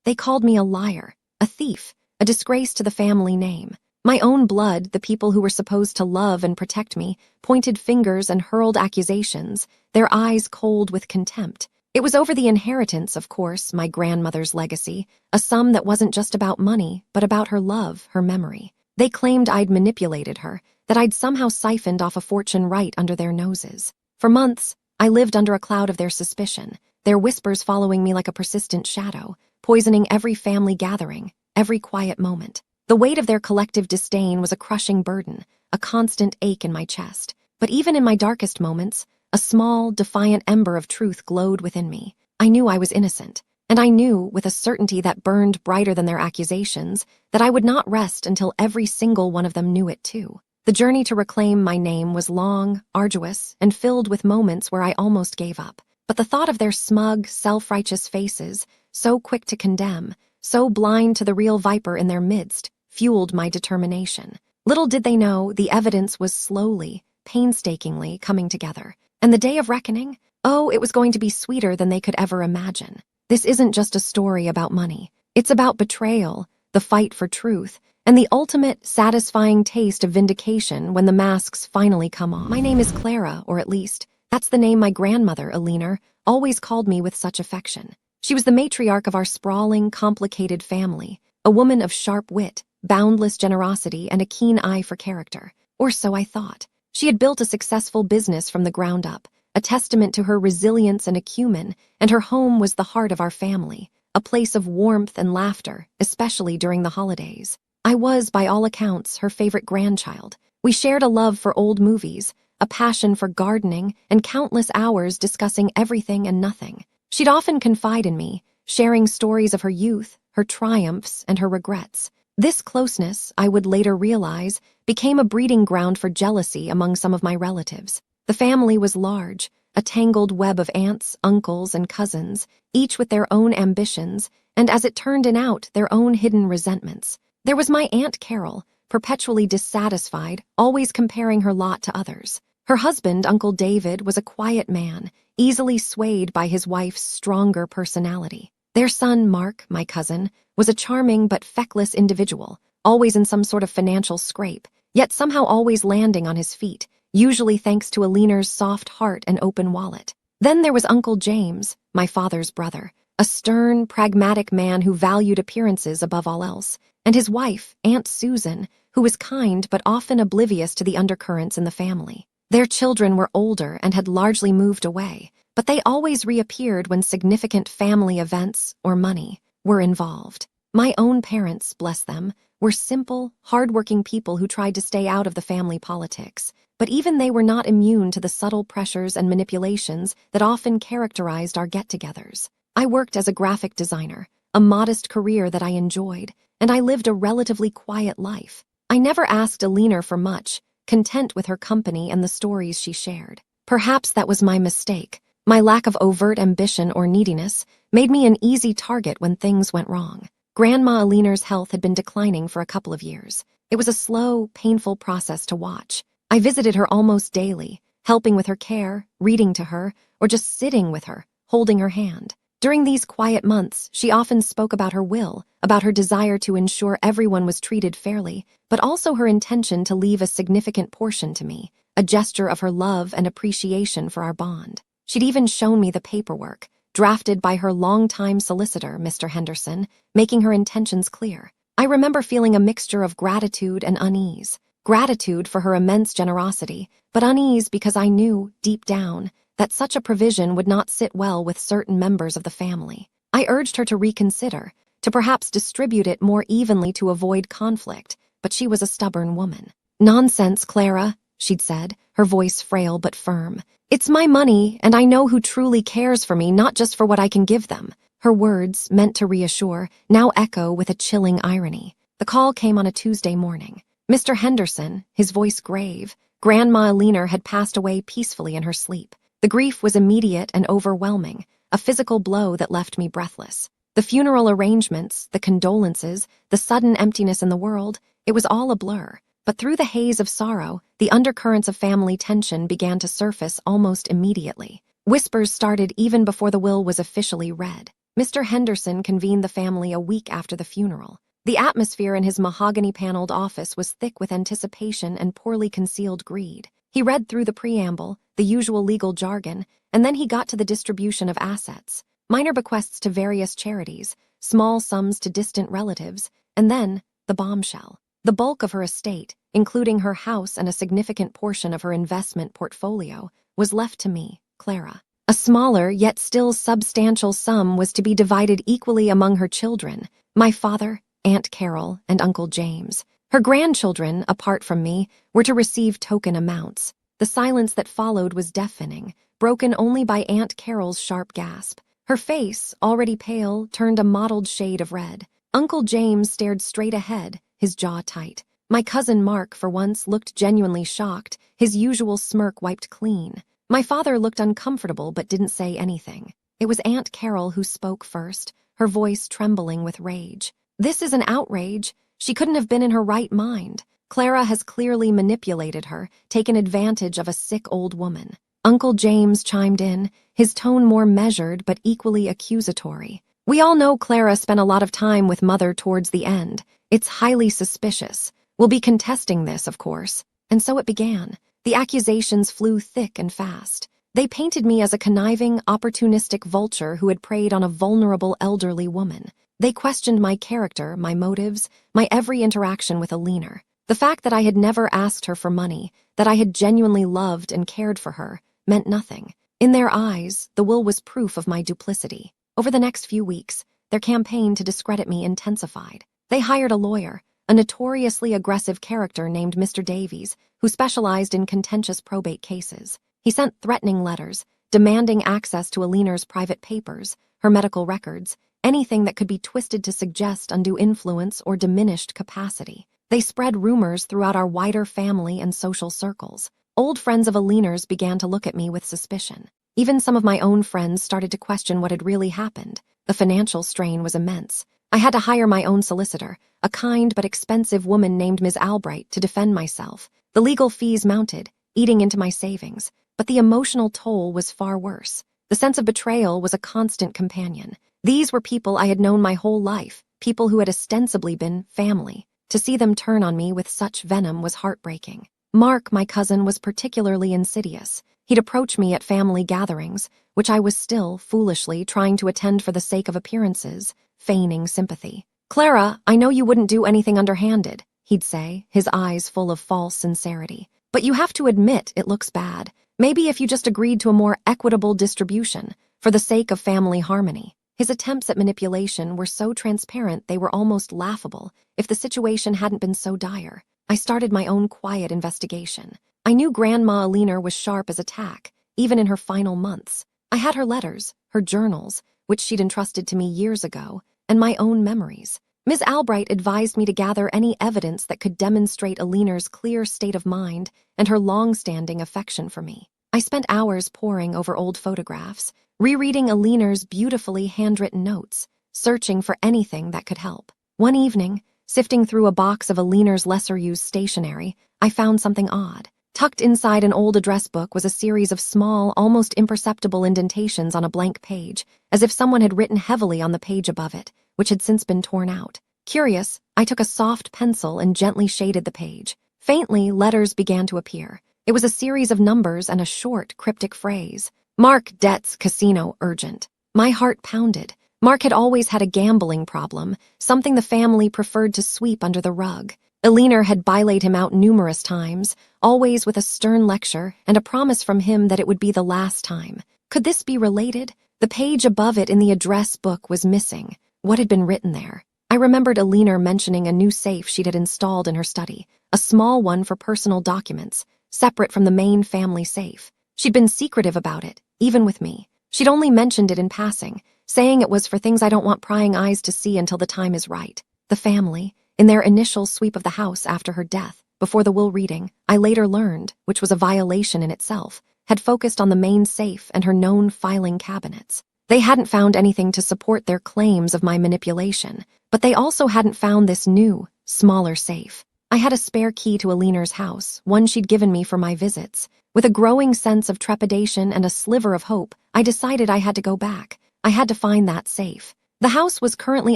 They called me a liar, a thief, a disgrace to the family name. My own blood, the people who were supposed to love and protect me, pointed fingers and hurled accusations, their eyes cold with contempt. It was over the inheritance, of course, my grandmother's legacy, a sum that wasn't just about money, but about her love, her memory. They claimed I'd manipulated her, that I'd somehow siphoned off a fortune right under their noses. For months, I lived under a cloud of their suspicion, their whispers following me like a persistent shadow, poisoning every family gathering, every quiet moment. The weight of their collective disdain was a crushing burden, a constant ache in my chest. But even in my darkest moments, a small, defiant ember of truth glowed within me. I knew I was innocent, and I knew, with a certainty that burned brighter than their accusations, that I would not rest until every single one of them knew it too. The journey to reclaim my name was long, arduous, and filled with moments where I almost gave up. But the thought of their smug, self-righteous faces, so quick to condemn, so blind to the real viper in their midst, fueled my determination. Little did they know, the evidence was slowly, painstakingly coming together. And the day of reckoning? Oh, it was going to be sweeter than they could ever imagine. This isn't just a story about money. It's about betrayal, the fight for truth, and the ultimate, satisfying taste of vindication when the masks finally come off. My name is Clara, or at least, that's the name my grandmother, Alina, always called me with such affection. She was the matriarch of our sprawling, complicated family, a woman of sharp wit, boundless generosity, and a keen eye for character. Or so I thought. She had built a successful business from the ground up, a testament to her resilience and acumen, and her home was the heart of our family, a place of warmth and laughter, especially during the holidays. I was, by all accounts, her favorite grandchild. We shared a love for old movies, a passion for gardening, and countless hours discussing everything and nothing. She'd often confide in me, sharing stories of her youth, her triumphs, and her regrets. This closeness, I would later realize, became a breeding ground for jealousy among some of my relatives. The family was large, a tangled web of aunts, uncles, and cousins, each with their own ambitions, and as it turned out, their own hidden resentments. There was my Aunt Carol, perpetually dissatisfied, always comparing her lot to others. Her husband, Uncle David, was a quiet man, easily swayed by his wife's stronger personality. Their son, Mark, my cousin, was a charming but feckless individual, always in some sort of financial scrape, yet somehow always landing on his feet, usually thanks to Alina's soft heart and open wallet. Then there was Uncle James, my father's brother, a stern, pragmatic man who valued appearances above all else, and his wife, Aunt Susan, who was kind but often oblivious to the undercurrents in the family. Their children were older and had largely moved away, but they always reappeared when significant family events, or money, were involved. My own parents, bless them, were simple, hard-working people who tried to stay out of the family politics, but even they were not immune to the subtle pressures and manipulations that often characterized our get-togethers. I worked as a graphic designer, a modest career that I enjoyed, and I lived a relatively quiet life. I never asked Alina for much, content with her company and the stories she shared. Perhaps that was my mistake. My lack of overt ambition or neediness made me an easy target when things went wrong. Grandma Alina's health had been declining for a couple of years. It was a slow, painful process to watch. I visited her almost daily, helping with her care, reading to her, or just sitting with her, holding her hand. During these quiet months, she often spoke about her will, about her desire to ensure everyone was treated fairly, but also her intention to leave a significant portion to me, a gesture of her love and appreciation for our bond. She'd even shown me the paperwork, drafted by her longtime solicitor, Mr. Henderson, making her intentions clear. I remember feeling a mixture of gratitude and unease. Gratitude for her immense generosity, but unease because I knew, deep down, that such a provision would not sit well with certain members of the family. I urged her to reconsider, to perhaps distribute it more evenly to avoid conflict, but she was a stubborn woman. "Nonsense, Clara," she'd said, her voice frail but firm. "It's my money, and I know who truly cares for me, not just for what I can give them." Her words, meant to reassure, now echo with a chilling irony. The call came on a Tuesday morning. Mr. Henderson, his voice grave, Grandma Alina had passed away peacefully in her sleep. The grief was immediate and overwhelming, a physical blow that left me breathless. The funeral arrangements, the condolences, the sudden emptiness in the world, it was all a blur. But through the haze of sorrow, the undercurrents of family tension began to surface almost immediately. Whispers started even before the will was officially read. Mr. Henderson convened the family a week after the funeral. The atmosphere in his mahogany-paneled office was thick with anticipation and poorly concealed greed. He read through the preamble, the usual legal jargon, and then he got to the distribution of assets. Minor bequests to various charities, small sums to distant relatives, and then the bombshell. The bulk of her estate, including her house and a significant portion of her investment portfolio, was left to me, Clara. A smaller, yet still substantial sum was to be divided equally among her children, my father, Aunt Carol, and Uncle James. Her grandchildren, apart from me, were to receive token amounts. The silence that followed was deafening, broken only by Aunt Carol's sharp gasp. Her face, already pale, turned a mottled shade of red. Uncle James stared straight ahead, his jaw tight. My cousin Mark, for once, looked genuinely shocked, his usual smirk wiped clean. My father looked uncomfortable but didn't say anything. It was Aunt Carol who spoke first, her voice trembling with rage. "This is an outrage. She couldn't have been in her right mind. Clara has clearly manipulated her, taken advantage of a sick old woman." Uncle James chimed in, his tone more measured but equally accusatory. "We all know Clara spent a lot of time with Mother towards the end. It's highly suspicious. We'll be contesting this, of course." And so it began. The accusations flew thick and fast. They painted me as a conniving, opportunistic vulture who had preyed on a vulnerable elderly woman. They questioned my character, my motives, my every interaction with Alina. The fact that I had never asked her for money, that I had genuinely loved and cared for her, meant nothing. In their eyes, the will was proof of my duplicity. Over the next few weeks, their campaign to discredit me intensified. They hired a lawyer, a notoriously aggressive character named Mr. Davies, who specialized in contentious probate cases. He sent threatening letters, demanding access to Alina's private papers, her medical records, anything that could be twisted to suggest undue influence or diminished capacity. They spread rumors throughout our wider family and social circles. Old friends of Alina's began to look at me with suspicion. Even some of my own friends started to question what had really happened. The financial strain was immense. I had to hire my own solicitor, a kind but expensive woman named Ms. Albright, to defend myself. The legal fees mounted, eating into my savings, but the emotional toll was far worse. The sense of betrayal was a constant companion. These were people I had known my whole life, people who had ostensibly been family. To see them turn on me with such venom was heartbreaking. Mark, my cousin, was particularly insidious. He'd approach me at family gatherings, which I was still, foolishly, trying to attend for the sake of appearances, feigning sympathy. "Clara, I know you wouldn't do anything underhanded," he'd say, his eyes full of false sincerity. "But you have to admit it looks bad. Maybe if you just agreed to a more equitable distribution, for the sake of family harmony." His attempts at manipulation were so transparent they were almost laughable if the situation hadn't been so dire. I started my own quiet investigation. I knew Grandma Alina was sharp as a tack, even in her final months. I had her letters, her journals, which she'd entrusted to me years ago, and my own memories. Ms. Albright advised me to gather any evidence that could demonstrate Alina's clear state of mind and her long-standing affection for me. I spent hours poring over old photographs, rereading Alina's beautifully handwritten notes, searching for anything that could help. One evening, sifting through a box of Alina's lesser-used stationery, I found something odd. Tucked inside an old address book was a series of small, almost imperceptible indentations on a blank page, as if someone had written heavily on the page above it, which had since been torn out. Curious, I took a soft pencil and gently shaded the page. Faintly, letters began to appear. It was a series of numbers and a short, cryptic phrase. "Mark debts casino urgent." My heart pounded. Mark had always had a gambling problem, something the family preferred to sweep under the rug. Alina had bylaid him out numerous times, always with a stern lecture and a promise from him that it would be the last time. Could this be related? The page above it in the address book was missing. What had been written there? I remembered Alina mentioning a new safe she'd had installed in her study, a small one for personal documents, separate from the main family safe. She'd been secretive about it, even with me. She'd only mentioned it in passing, saying it was for things I don't want prying eyes to see until the time is right. The family, in their initial sweep of the house after her death, before the will reading, I later learned, which was a violation in itself, had focused on the main safe and her known filing cabinets. They hadn't found anything to support their claims of my manipulation, but they also hadn't found this new, smaller safe. I had a spare key to Alina's house, one she'd given me for my visits. With a growing sense of trepidation and a sliver of hope, I decided I had to go back. I had to find that safe. The house was currently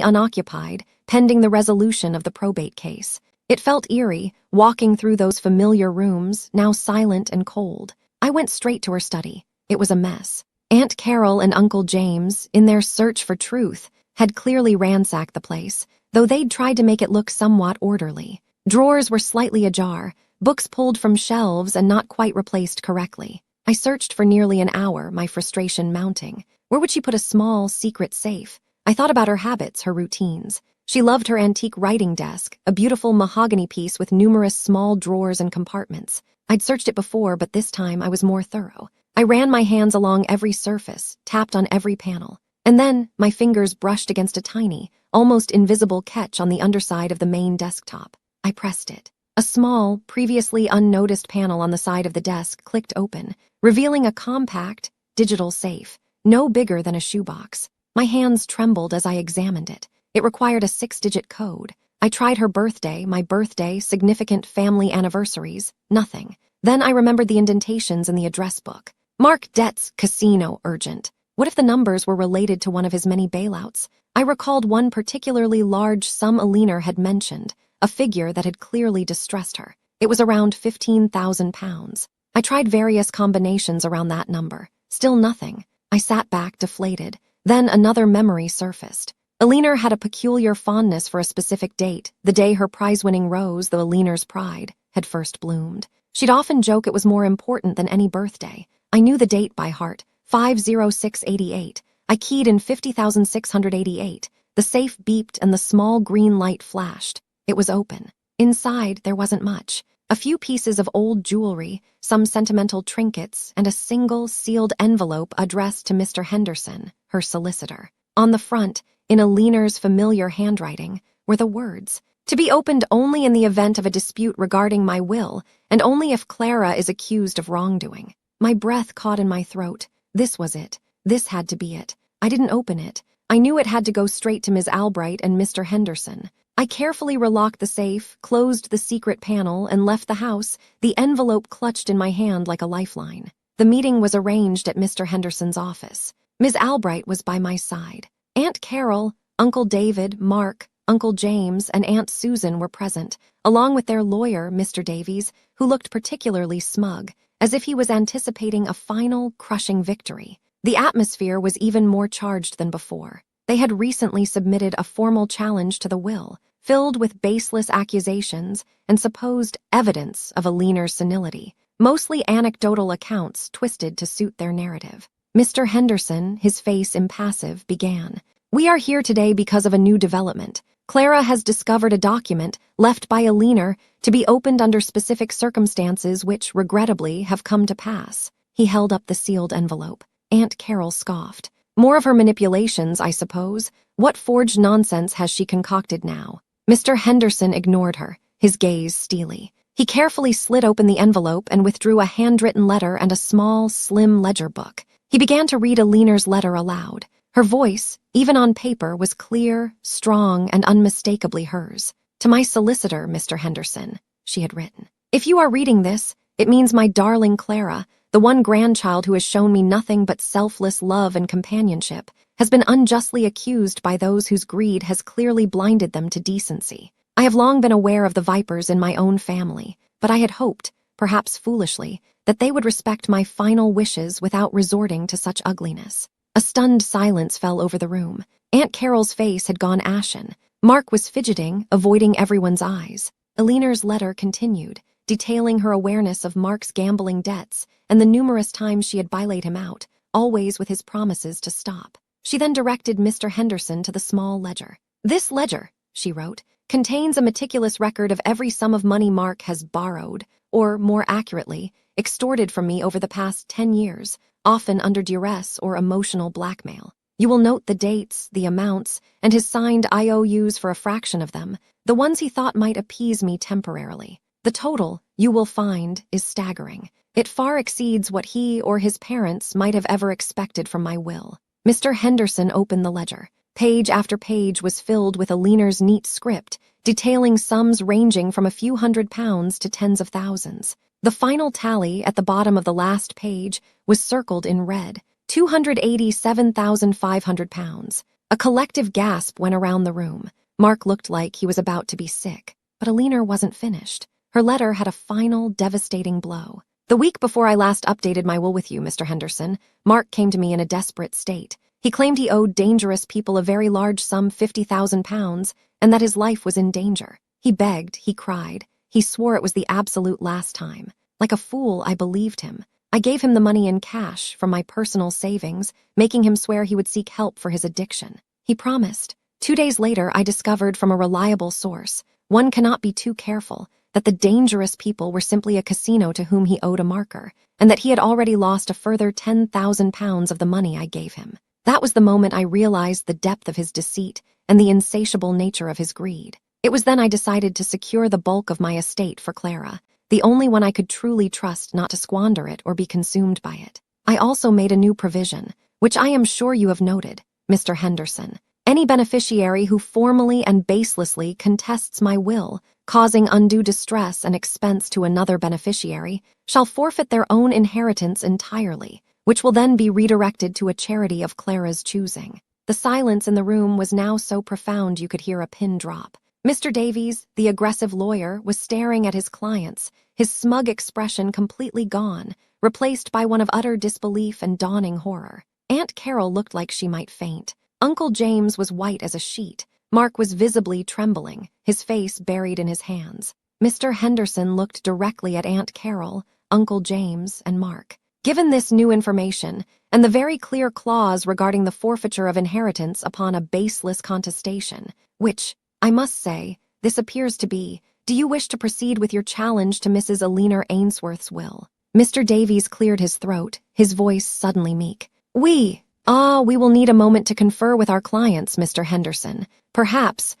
unoccupied, pending the resolution of the probate case. It felt eerie, walking through those familiar rooms, now silent and cold. I went straight to her study. It was a mess. Aunt Carol and Uncle James, in their search for truth, had clearly ransacked the place, though they'd tried to make it look somewhat orderly. Drawers were slightly ajar, books pulled from shelves and not quite replaced correctly. I searched for nearly an hour, my frustration mounting. Where would she put a small, secret safe? I thought about her habits, her routines. She loved her antique writing desk, a beautiful mahogany piece with numerous small drawers and compartments. I'd searched it before, but this time I was more thorough. I ran my hands along every surface, tapped on every panel. And then, my fingers brushed against a tiny, almost invisible catch on the underside of the main desktop. I pressed it. A small, previously unnoticed panel on the side of the desk clicked open, revealing a compact, digital safe, no bigger than a shoebox. My hands trembled as I examined it. It required a 6-digit code. I tried her birthday, my birthday, significant family anniversaries. Nothing. Then I remembered the indentations in the address book. Mark Debts, Casino, urgent. What if the numbers were related to one of his many bailouts? I recalled one particularly large sum Alina had mentioned, a figure that had clearly distressed her. It was around £15,000. I tried various combinations around that number. Still nothing. I sat back, deflated. Then another memory surfaced. Alina had a peculiar fondness for a specific date, the day her prize-winning rose, the Alina's pride, had first bloomed. She'd often joke it was more important than any birthday. I knew the date by heart, 50688. I keyed in 50,688. The safe beeped and the small green light flashed. It was open. Inside, there wasn't much. A few pieces of old jewelry, some sentimental trinkets, and a single, sealed envelope addressed to Mr. Henderson, her solicitor. On the front, in Alina's familiar handwriting, were the words, "To be opened only in the event of a dispute regarding my will, and only if Clara is accused of wrongdoing." My breath caught in my throat. This was it. This had to be it. I didn't open it. I knew it had to go straight to Ms. Albright and Mr. Henderson. I carefully relocked the safe, closed the secret panel, and left the house, the envelope clutched in my hand like a lifeline. The meeting was arranged at Mr. Henderson's office. Ms. Albright was by my side. Aunt Carol, Uncle David, Mark, Uncle James, and Aunt Susan were present, along with their lawyer, Mr. Davies, who looked particularly smug, as if he was anticipating a final, crushing victory. The atmosphere was even more charged than before. They had recently submitted a formal challenge to the will, filled with baseless accusations and supposed evidence of Alina's senility, mostly anecdotal accounts twisted to suit their narrative. Mr. Henderson, his face impassive, began, "We are here today because of a new development. Clara has discovered a document left by Alina to be opened under specific circumstances which, regrettably, have come to pass." He held up the sealed envelope. Aunt Carol scoffed. "More of her manipulations, I suppose. What forged nonsense has she concocted now?" Mr. Henderson ignored her, his gaze steely. He carefully slid open the envelope and withdrew a handwritten letter and a small, slim ledger book. He began to read Alina's letter aloud. Her voice, even on paper, was clear, strong, and unmistakably hers. "To my solicitor, Mr. Henderson," she had written. "If you are reading this, it means my darling Clara, the one grandchild who has shown me nothing but selfless love and companionship, has been unjustly accused by those whose greed has clearly blinded them to decency. I have long been aware of the vipers in my own family, but I had hoped, perhaps foolishly, that they would respect my final wishes without resorting to such ugliness." A stunned silence fell over the room. Aunt Carol's face had gone ashen. Mark was fidgeting, avoiding everyone's eyes. Alina's letter continued, detailing her awareness of Mark's gambling debts and the numerous times she had bailout him out, always with his promises to stop. She then directed Mr. Henderson to the small ledger. "This ledger," she wrote, "contains a meticulous record of every sum of money Mark has borrowed, or, more accurately, extorted from me over the past 10 years, often under duress or emotional blackmail. You will note the dates, the amounts, and his signed IOUs for a fraction of them, the ones he thought might appease me temporarily. The total, you will find, is staggering. It far exceeds what he or his parents might have ever expected from my will." Mr. Henderson opened the ledger. Page after page was filled with Alina's neat script, detailing sums ranging from a few £100s to tens of thousands. The final tally at the bottom of the last page was circled in red, £287,500. A collective gasp went around the room. Mark looked like he was about to be sick. But Alina wasn't finished. Her letter had a final, devastating blow. The week before I last updated my will with you, Mr. Henderson, Mark came to me in a desperate state. He claimed he owed dangerous people a very large sum, £50,000, and that his life was in danger. He begged, he cried. He swore it was the absolute last time. Like a fool, I believed him. I gave him the money in cash from my personal savings, making him swear he would seek help for his addiction. He promised. 2 days later, I discovered from a reliable source, one cannot be too careful, that the dangerous people were simply a casino to whom he owed a marker, and that he had already lost a further £10,000 of the money I gave him. That was the moment I realized the depth of his deceit and the insatiable nature of his greed. It was then I decided to secure the bulk of my estate for Clara, the only one I could truly trust not to squander it or be consumed by it. I also made a new provision, which I am sure you have noted, Mr. Henderson. Any beneficiary who formally and baselessly contests my will, causing undue distress and expense to another beneficiary, shall forfeit their own inheritance entirely, which will then be redirected to a charity of Clara's choosing. The silence in the room was now so profound you could hear a pin drop. Mr. Davies, the aggressive lawyer, was staring at his clients, his smug expression completely gone, replaced by one of utter disbelief and dawning horror. Aunt Carol looked like she might faint. Uncle James was white as a sheet. Mark was visibly trembling, his face buried in his hands. Mr. Henderson looked directly at Aunt Carol, Uncle James, and Mark. Given this new information, and the very clear clause regarding the forfeiture of inheritance upon a baseless contestation, which, I must say, this appears to be, do you wish to proceed with your challenge to Mrs. Alina Ainsworth's will? Mr. Davies cleared his throat, his voice suddenly meek. We will need a moment to confer with our clients, Mr. Henderson. Perhaps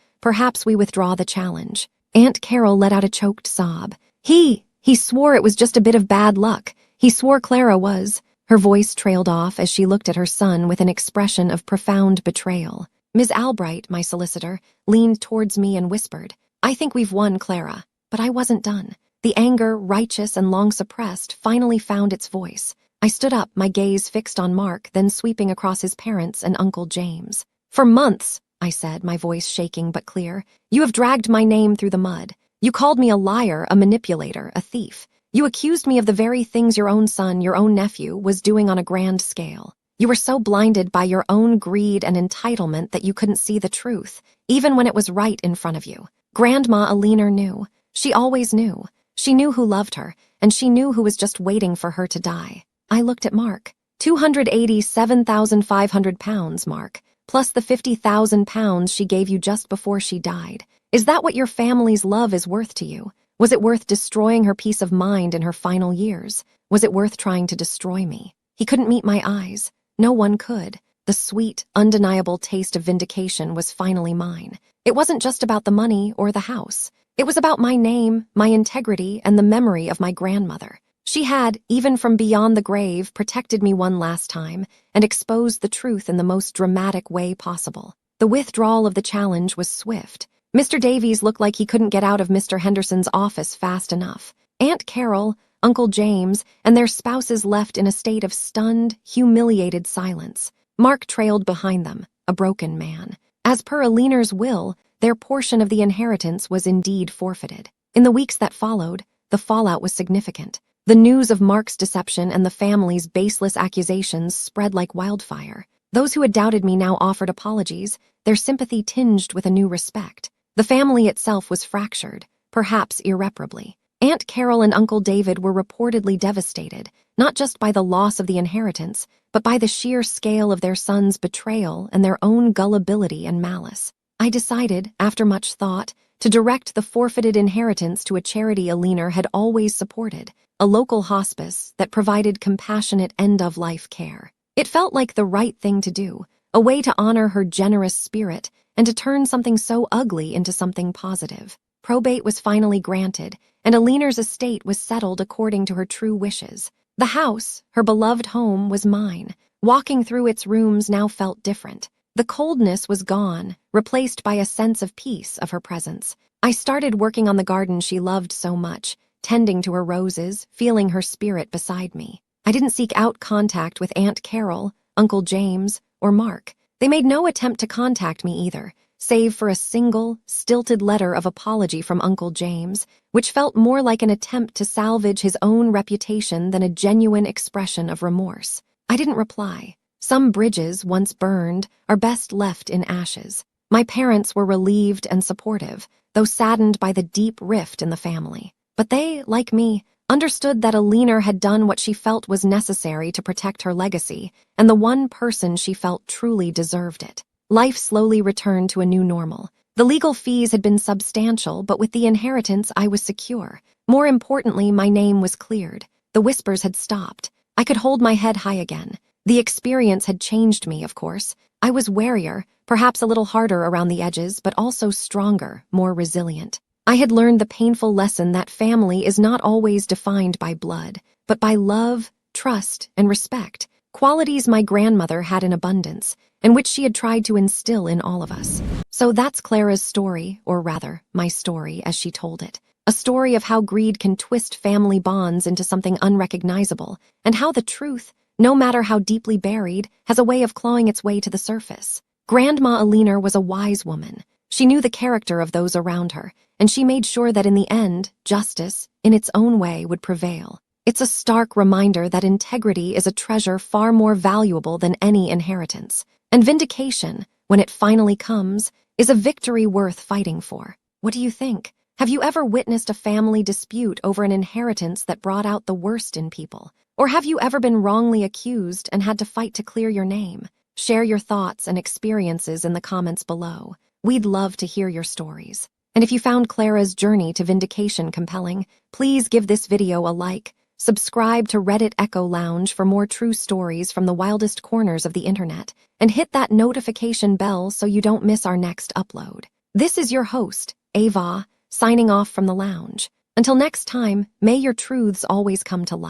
we withdraw the challenge. Aunt Carol let out a choked sob. He swore it was just a bit of bad luck. He swore Clara was. Her voice trailed off as she looked at her son with an expression of profound betrayal. Ms. Albright, my solicitor, leaned towards me and whispered, I think we've won, Clara. But I wasn't done. The anger, righteous and long suppressed, finally found its voice. I stood up, my gaze fixed on Mark, then sweeping across his parents and Uncle James. For months, I said, my voice shaking but clear, you have dragged my name through the mud. You called me a liar, a manipulator, a thief. You accused me of the very things your own son, your own nephew, was doing on a grand scale. You were so blinded by your own greed and entitlement that you couldn't see the truth, even when it was right in front of you. Grandma Alina knew. She always knew. She knew who loved her, and she knew who was just waiting for her to die. I looked at Mark. £287,500, Mark, plus the £50,000 she gave you just before she died. Is that what your family's love is worth to you? Was it worth destroying her peace of mind in her final years? Was it worth trying to destroy me? He couldn't meet my eyes. No one could. The sweet, undeniable taste of vindication was finally mine. It wasn't just about the money or the house. It was about my name, my integrity, and the memory of my grandmother. She had, even from beyond the grave, protected me one last time and exposed the truth in the most dramatic way possible. The withdrawal of the challenge was swift. Mr. Davies looked like he couldn't get out of Mr. Henderson's office fast enough. Aunt Carol, Uncle James, and their spouses left in a state of stunned, humiliated silence. Mark trailed behind them, a broken man. As per Alina's will, their portion of the inheritance was indeed forfeited. In the weeks that followed, the fallout was significant. The news of Mark's deception and the family's baseless accusations spread like wildfire. Those who had doubted me now offered apologies, their sympathy tinged with a new respect. The family itself was fractured, perhaps irreparably. Aunt Carol and Uncle David were reportedly devastated, not just by the loss of the inheritance, but by the sheer scale of their son's betrayal and their own gullibility and malice. I decided, after much thought, to direct the forfeited inheritance to a charity Alina had always supported, a local hospice that provided compassionate end-of-life care. It felt like the right thing to do, a way to honor her generous spirit and to turn something so ugly into something positive. Probate was finally granted, and Alina's estate was settled according to her true wishes. The house, her beloved home, was mine. Walking through its rooms now felt different. The coldness was gone, replaced by a sense of peace of her presence. I started working on the garden she loved so much, tending to her roses, feeling her spirit beside me. I didn't seek out contact with Aunt Carol, Uncle James, or Mark. They made no attempt to contact me either, save for a single, stilted letter of apology from Uncle James, which felt more like an attempt to salvage his own reputation than a genuine expression of remorse. I didn't reply. Some bridges, once burned, are best left in ashes. My parents were relieved and supportive, though saddened by the deep rift in the family. But they, like me, understood that Alina had done what she felt was necessary to protect her legacy, and the one person she felt truly deserved it. Life slowly returned to a new normal. The legal fees had been substantial, but with the inheritance I was secure. More importantly, my name was cleared. The whispers had stopped. I could hold my head high again. The experience had changed me, of course. I was warier, perhaps a little harder around the edges, but also stronger, more resilient. I had learned the painful lesson that family is not always defined by blood, but by love, trust, and respect, qualities my grandmother had in abundance, and which she had tried to instill in all of us. So that's Clara's story, or rather, my story as she told it. A story of how greed can twist family bonds into something unrecognizable, and how the truth, no matter how deeply buried, has a way of clawing its way to the surface. Grandma Alina was a wise woman. She knew the character of those around her, and she made sure that in the end, justice, in its own way, would prevail. It's a stark reminder that integrity is a treasure far more valuable than any inheritance. And vindication, when it finally comes, is a victory worth fighting for. What do you think? Have you ever witnessed a family dispute over an inheritance that brought out the worst in people? Or have you ever been wrongly accused and had to fight to clear your name? Share your thoughts and experiences in the comments below. We'd love to hear your stories. And if you found Clara's journey to vindication compelling, please give this video a like, subscribe to Reddit Echo Lounge for more true stories from the wildest corners of the internet, and hit that notification bell so you don't miss our next upload. This is your host, Ava, signing off from the lounge. Until next time, may your truths always come to light.